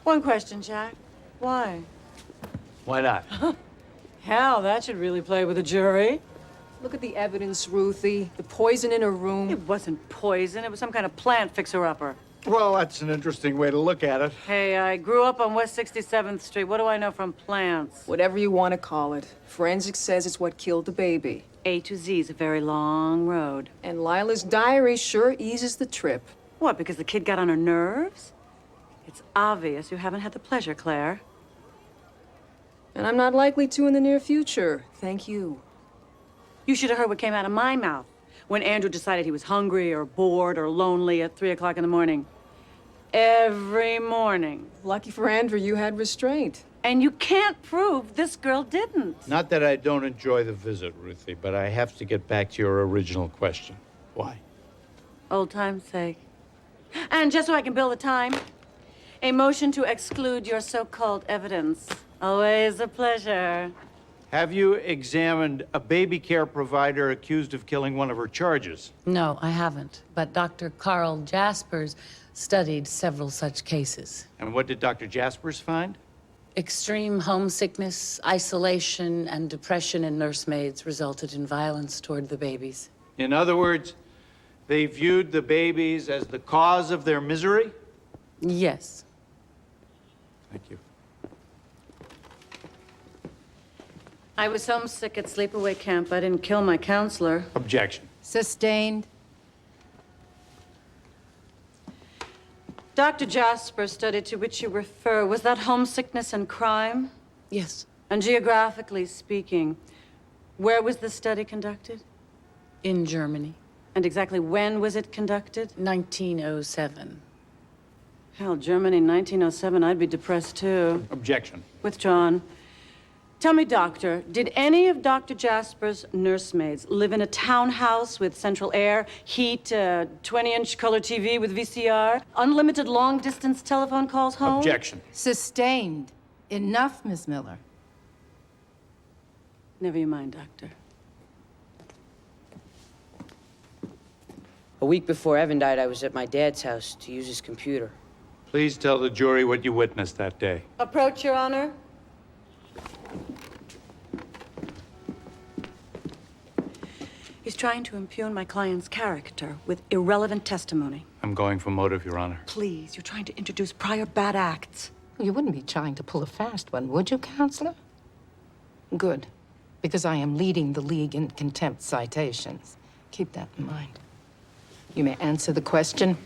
One question, Jack. Why? Why not? Hell, that should really play with a jury. Look at the evidence, Ruthie. The poison in her room. It wasn't poison. It was some kind of plant fixer-upper. Well, that's an interesting way to look at it. Hey, I grew up on West 67th Street. What do I know from plants? Whatever you want to call it. Forensics says it's what killed the baby. A to Z is a very long road. And Lila's diary sure eases the trip. What, because the kid got on her nerves? It's obvious you haven't had the pleasure, Claire. And I'm not likely to in the near future. Thank you. You should have heard what came out of my mouth when Andrew decided he was hungry or bored or lonely at 3 o'clock in the morning. Every morning. Lucky for Andrew, you had restraint. And you can't prove this girl didn't. Not that I don't enjoy the visit, Ruthie, but I have to get back to your original question. Why? Old time's sake. And just so I can bill the time, a motion to exclude your so-called evidence. Always a pleasure. Have you examined a baby care provider accused of killing one of her charges? No, I haven't. But Dr. Carl Jaspers studied several such cases. And what did Dr. Jaspers find? Extreme homesickness, isolation, and depression in nursemaids resulted in violence toward the babies. In other words, they viewed the babies as the cause of their misery? Yes. Thank you. I was homesick at sleepaway camp. I didn't kill my counselor. Objection. Sustained. Dr. Jasper's study to which you refer, was that homesickness and crime? Yes. And geographically speaking, where was the study conducted? In Germany. And exactly when was it conducted? 1907. Hell, Germany, 1907, I'd be depressed too. Objection. Withdrawn. Tell me, doctor, did any of Dr. Jasper's nursemaids live in a townhouse with central air, heat, 20-inch color TV with VCR, unlimited long-distance telephone calls home? Objection. Sustained. Enough, Miss Miller. Never you mind, doctor. A week before Evan died, I was at my dad's house to use his computer. Please tell the jury what you witnessed that day. Approach, Your Honor. He's trying to impugn my client's character with irrelevant testimony. I'm going for motive, Your Honor. Please, you're trying to introduce prior bad acts. You wouldn't be trying to pull a fast one, would you, Counselor? Good, because I am leading the league in contempt citations. Keep that in mind. You may answer the question.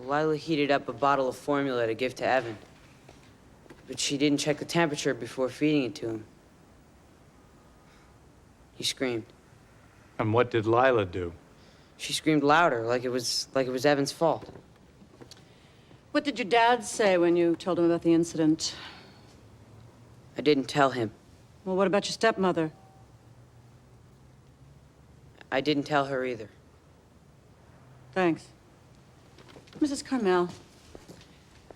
Lila heated up a bottle of formula to give to Evan. But she didn't check the temperature before feeding it to him. He screamed. And what did Lila do? She screamed louder, like it was Evan's fault. What did your dad say when you told him about the incident? I didn't tell him. Well, what about your stepmother? I didn't tell her either. Thanks. Mrs. Carmel,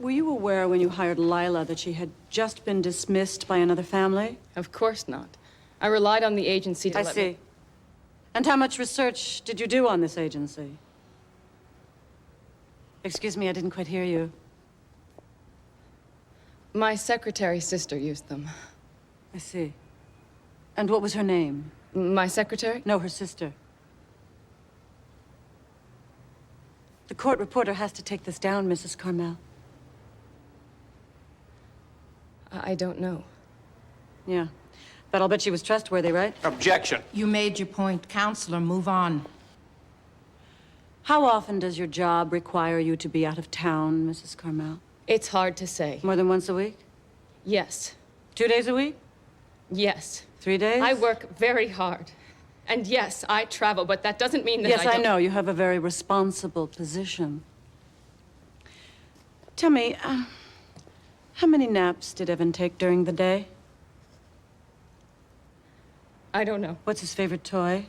were you aware when you hired Lila that she had just been dismissed by another family? Of course not. I relied on the agency to I let see. me... And how much research did you do on this agency? Excuse me, I didn't quite hear you. My secretary's sister used them. I see. And what was her name? My secretary? No, her sister. The court reporter has to take this down, Mrs. Carmel. I don't know. Yeah. But I'll bet she was trustworthy, right? Objection. You made your point, Counselor. Move on. How often does your job require you to be out of town, Mrs. Carmel? It's hard to say. More than once a week? Yes. 2 days a week? Yes. 3 days? I work very hard. And yes, I travel, but that doesn't mean that Yes, I I don't... know. You have a very responsible position. Tell me, how many naps did Evan take during the day? I don't know. What's his favorite toy?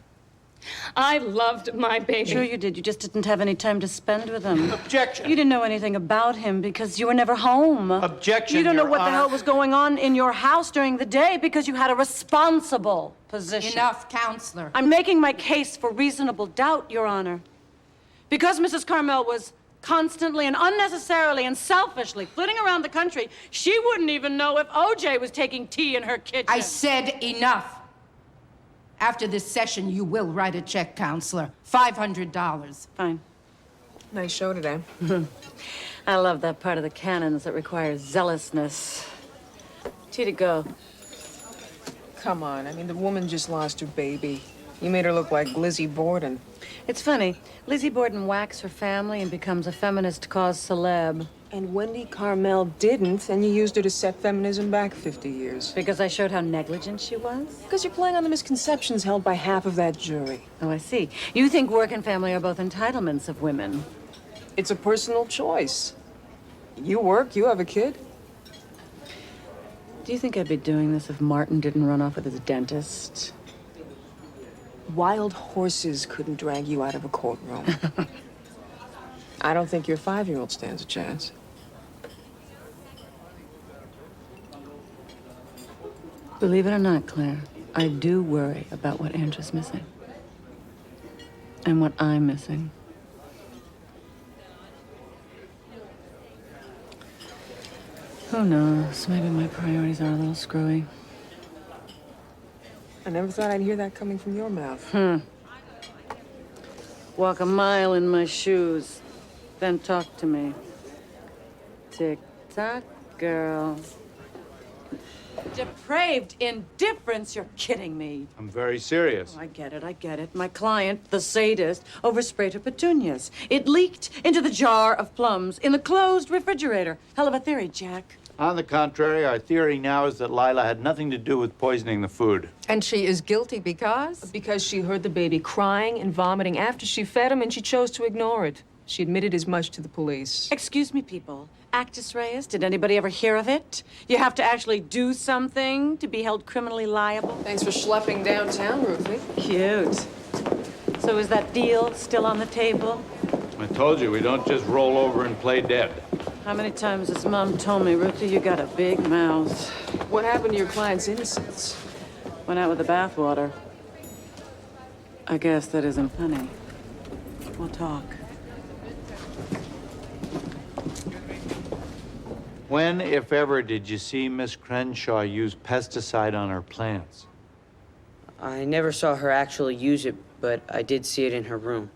I loved my baby. Sure you did. You just didn't have any time to spend with him. Objection. You didn't know anything about him because you were never home. Objection, You don't know Your what the Honor. hell was going on in your house during the day because you had a responsible position. Enough, Counselor. I'm making my case for reasonable doubt, Your Honor. Because Mrs. Carmel was constantly and unnecessarily and selfishly flitting around the country, she wouldn't even know if OJ was taking tea in her kitchen. I said enough. After this session, you will write a check, counselor. $500. Fine. Nice show today. I love that part of the canons that requires zealousness. Tea to go. Come on, I mean, the woman just lost her baby. You made her look like Lizzie Borden. It's funny. Lizzie Borden whacks her family and becomes a feminist cause celeb. And Wendy Carmel didn't, and you used her to set feminism back 50 years. Because I showed how negligent she was? Because you're playing on the misconceptions held by half of that jury. Oh, I see. You think work and family are both entitlements of women. It's a personal choice. You work, you have a kid. Do you think I'd be doing this if Martin didn't run off with his dentist? Wild horses couldn't drag you out of a courtroom. I don't think your 5-year-old stands a chance. Believe it or not, Claire, I do worry about what Andrew's missing. And what I'm missing. Who knows? Maybe my priorities are a little screwy. I never thought I'd hear that coming from your mouth. Walk a mile in my shoes, then talk to me. Tick-tock, girl. Depraved indifference, you're kidding me. I'm very serious. Oh, I get it. My client, the sadist, oversprayed her petunias. It leaked into the jar of plums in the closed refrigerator. Hell of a theory, Jack. On the contrary, our theory now is that Lila had nothing to do with poisoning the food. And she is guilty because? Because she heard the baby crying and vomiting after she fed him, and she chose to ignore it. She admitted as much to the police. Excuse me, people. Actus reus, did anybody ever hear of it? You have to actually do something to be held criminally liable? Thanks for schlepping downtown, Ruthie. Cute. So is that deal still on the table? I told you, we don't just roll over and play dead. How many times has Mom told me, Ruthie, you got a big mouth? What happened to your client's innocence? Went out with the bathwater. I guess that isn't funny. We'll talk. When, if ever, did you see Miss Crenshaw use pesticide on her plants? I never saw her actually use it, but I did see it in her room.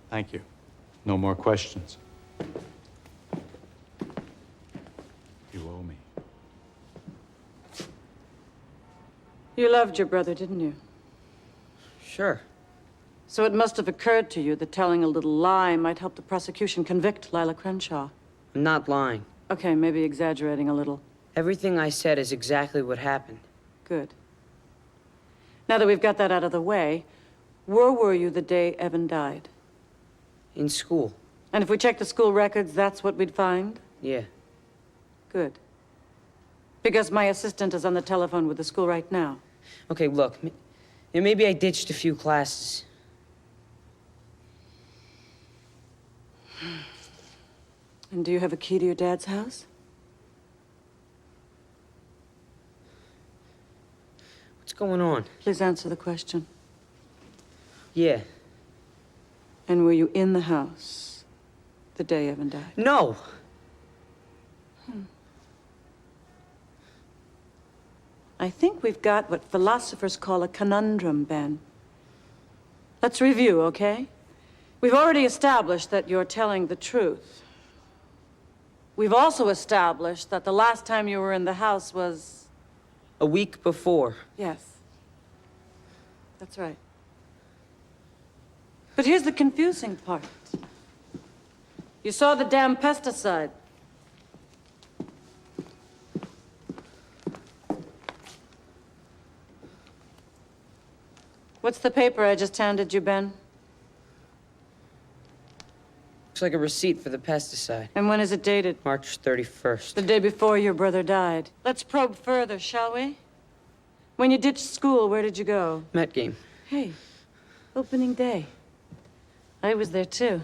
Thank you. No more questions. You owe me. You loved your brother, didn't you? Sure. So it must have occurred to you that telling a little lie might help the prosecution convict Lila Crenshaw. I'm not lying. Okay, maybe exaggerating a little. Everything I said is exactly what happened. Good. Now that we've got that out of the way, where were you the day Evan died? In school. And if we check the school records, that's what we'd find? Yeah. Good. Because my assistant is on the telephone with the school right now. Okay, look. Maybe I ditched a few classes. And do you have a key to your dad's house? What's going on? Please answer the question. Yeah. And were you in the house the day Evan died? No! I think we've got what philosophers call a conundrum, Ben. Let's review, okay? We've already established that you're telling the truth. We've also established that the last time you were in the house was... A week before. Yes. That's right. But here's the confusing part. You saw the damn pesticide. What's the paper I just handed you, Ben? Looks like a receipt for the pesticide. And when is it dated? March 31st. The day before your brother died. Let's probe further, shall we? When you ditched school, where did you go? Met game. Hey, opening day. I was there too.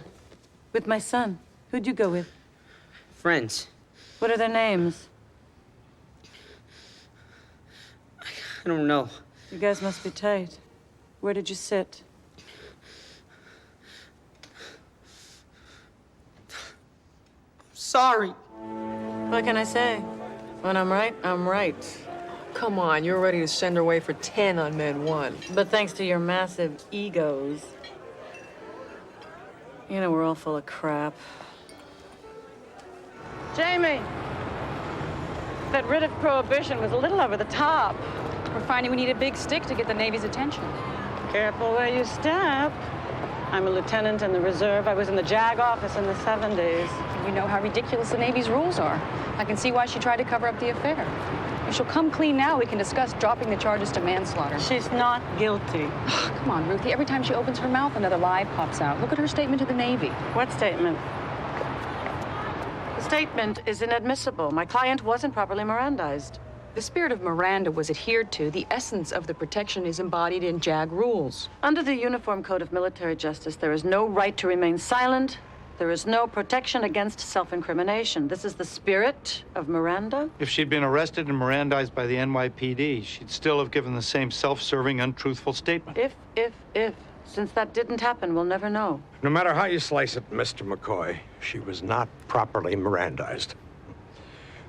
With my son. Who'd you go with? Friends. What are their names? I don't know. You guys must be tight. Where did you sit? Sorry. What can I say? When I'm right, I'm right. Come on, you're ready to send her away for 10 on Med 1. But thanks to your massive egos, you know, we're all full of crap. Jamie! That writ of prohibition was a little over the top. We're finding we need a big stick to get the Navy's attention. Careful where you step. I'm a lieutenant in the reserve. I was in the JAG office in the 70s. You know how ridiculous the Navy's rules are. I can see why she tried to cover up the affair. If she'll come clean now, we can discuss dropping the charges to manslaughter. She's not guilty. Come on, Ruthie. Every time she opens her mouth, another lie pops out. Look at her statement to the Navy. What statement? The statement is inadmissible. My client wasn't properly Mirandized. The spirit of Miranda was adhered to. The essence of the protection is embodied in JAG rules. Under the Uniform Code of Military Justice, there is no right to remain silent. There is no protection against self-incrimination. This is the spirit of Miranda. If she'd been arrested and Mirandized by the NYPD, she'd still have given the same self-serving, untruthful statement. If. Since that didn't happen, we'll never know. No matter how you slice it, Mr. McCoy, she was not properly Mirandized.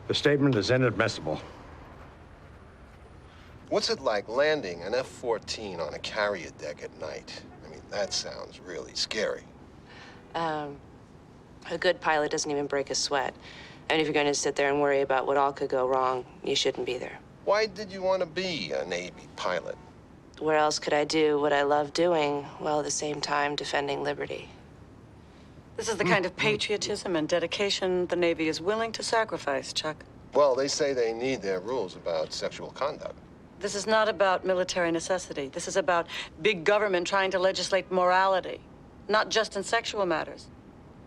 The statement is inadmissible. What's it like landing an F-14 on a carrier deck at night? I mean, that sounds really scary. A good pilot doesn't even break a sweat. And if you're going to sit there and worry about what all could go wrong, you shouldn't be there. Why did you want to be a Navy pilot? Where else could I do what I love doing, while at the same time defending liberty? This is the kind of patriotism and dedication the Navy is willing to sacrifice, Chuck. Well, they say they need their rules about sexual conduct. This is not about military necessity. This is about big government trying to legislate morality, not just in sexual matters,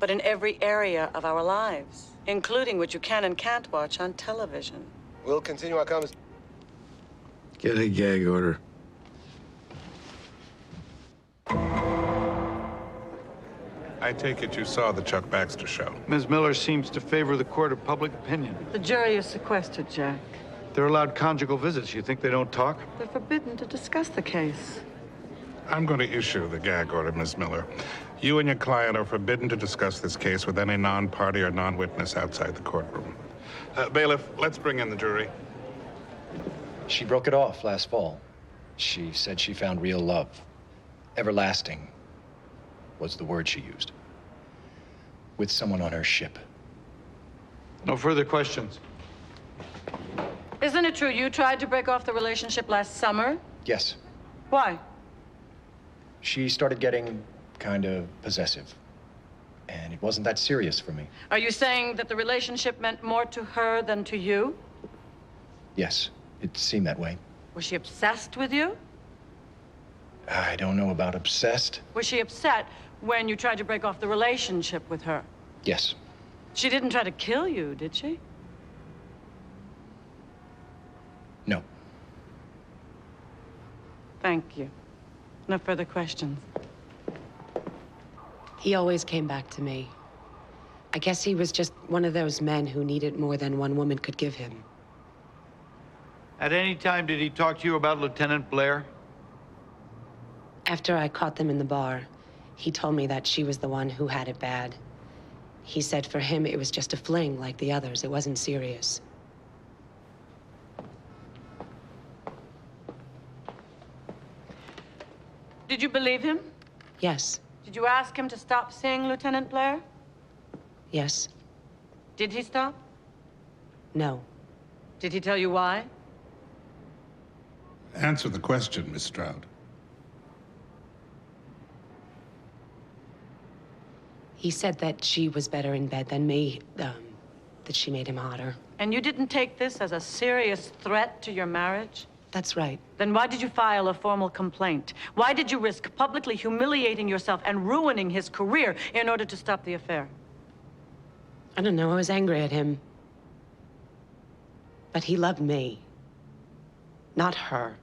but in every area of our lives, including what you can and can't watch on television. We'll continue our conversation. Get a gag order. I take it you saw the Chuck Baxter show. Ms. Miller seems to favor the court of public opinion. The jury is sequestered, Jack. They're allowed conjugal visits. You think they don't talk? They're forbidden to discuss the case. I'm going to issue the gag order, Ms. Miller. You and your client are forbidden to discuss this case with any non-party or non-witness outside the courtroom. Bailiff, let's bring in the jury. She broke it off last fall. She said she found real love. Everlasting was the word she used. With someone on her ship. No further questions. Isn't it true you tried to break off the relationship last summer? Yes. Why? She started getting kind of possessive. And it wasn't that serious for me. Are you saying that the relationship meant more to her than to you? Yes, it seemed that way. Was she obsessed with you? I don't know about obsessed. Was she upset when you tried to break off the relationship with her? Yes. She didn't try to kill you, did she? No. Thank you. No further questions. He always came back to me. I guess he was just one of those men who needed more than one woman could give him. At any time, did he talk to you about Lieutenant Blair? After I caught them in the bar, he told me that she was the one who had it bad. He said for him it was just a fling like the others. It wasn't serious. Did you believe him? Yes. Did you ask him to stop seeing Lieutenant Blair? Yes. Did he stop? No. Did he tell you why? Answer the question, Miss Stroud. He said that she was better in bed than me, that she made him hotter. And you didn't take this as a serious threat to your marriage? That's right. Then why did you file a formal complaint? Why did you risk publicly humiliating yourself and ruining his career in order to stop the affair? I don't know, I was angry at him. But he loved me, not her.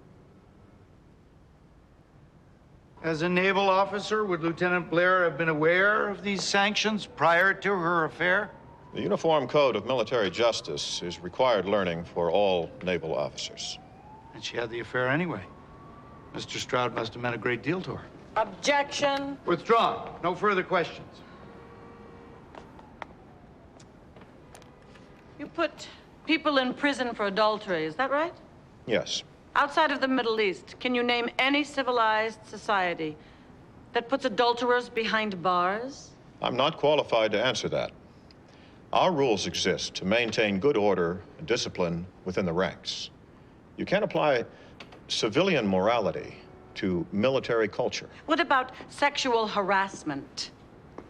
As a naval officer, would Lieutenant Blair have been aware of these sanctions prior to her affair? The Uniform Code of Military Justice is required learning for all naval officers. And she had the affair anyway. Mr. Stroud must have meant a great deal to her. Objection. Withdrawn. No further questions. You put people in prison for adultery, is that right? Yes. Outside of the Middle East, can you name any civilized society that puts adulterers behind bars? I'm not qualified to answer that. Our rules exist to maintain good order and discipline within the ranks. You can't apply civilian morality to military culture. What about sexual harassment?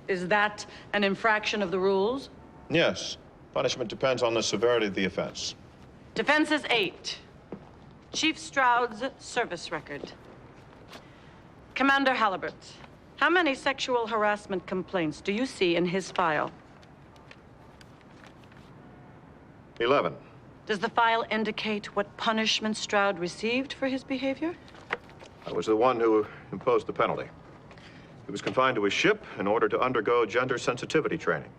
Is that an infraction of the rules? Yes. Punishment depends on the severity of the offense. Defense is 8. Chief Stroud's service record. Commander Halibert, how many sexual harassment complaints do you see in his file? 11. Does the file indicate what punishment Stroud received for his behavior? I was the one who imposed the penalty. He was confined to his ship in order to undergo gender sensitivity training.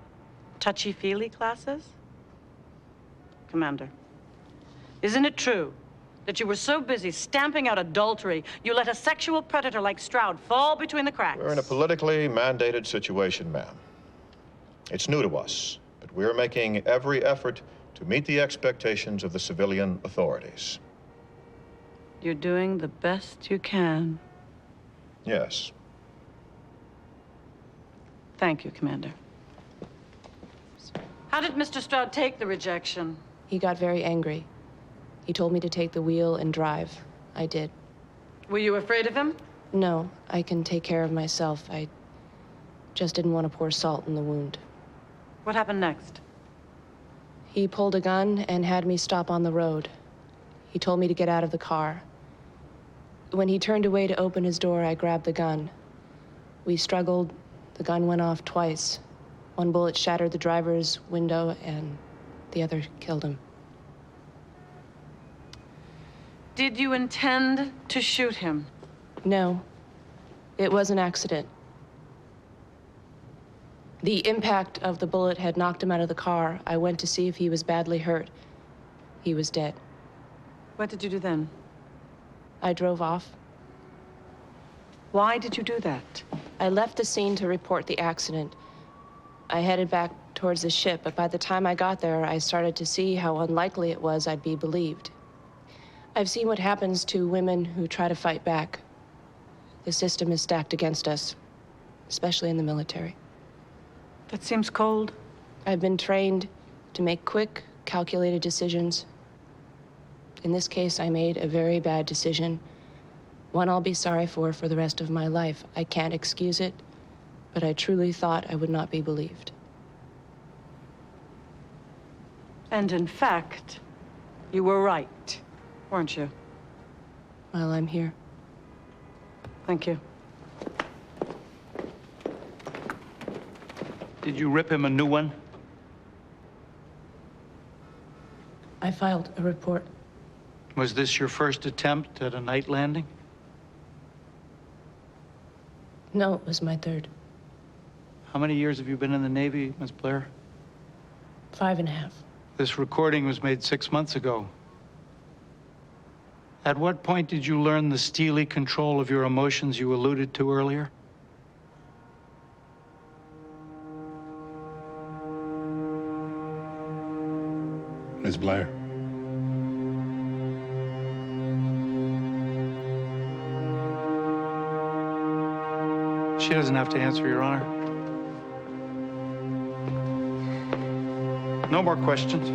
Touchy-feely classes? Commander, isn't it true that you were so busy stamping out adultery, you let a sexual predator like Stroud fall between the cracks? We're in a politically mandated situation, ma'am. It's new to us, but we're making every effort to meet the expectations of the civilian authorities. You're doing the best you can. Yes. Thank you, Commander. How did Mr. Stroud take the rejection? He got very angry. He told me to take the wheel and drive. I did. Were you afraid of him? No, I can take care of myself. I just didn't want to pour salt in the wound. What happened next? He pulled a gun and had me stop on the road. He told me to get out of the car. When he turned away to open his door, I grabbed the gun. We struggled. The gun went off twice. One bullet shattered the driver's window, and the other killed him. Did you intend to shoot him? No. It was an accident. The impact of the bullet had knocked him out of the car. I went to see if he was badly hurt. He was dead. What did you do then? I drove off. Why did you do that? I left the scene to report the accident. I headed back towards the ship, but by the time I got there, I started to see how unlikely it was I'd be believed. I've seen what happens to women who try to fight back. The system is stacked against us, especially in the military. That seems cold. I've been trained to make quick, calculated decisions. In this case, I made a very bad decision, one I'll be sorry for the rest of my life. I can't excuse it, but I truly thought I would not be believed. And in fact, you were right, weren't you? Well, I'm here. Thank you. Did you rip him a new one? I filed a report. Was this your first attempt at a night landing? No, it was my third. How many years have you been in the Navy, Miss Blair? 5.5. This recording was made 6 months ago. At what point did you learn the steely control of your emotions you alluded to earlier? Miss Blair. She doesn't have to answer, Your Honor. No more questions.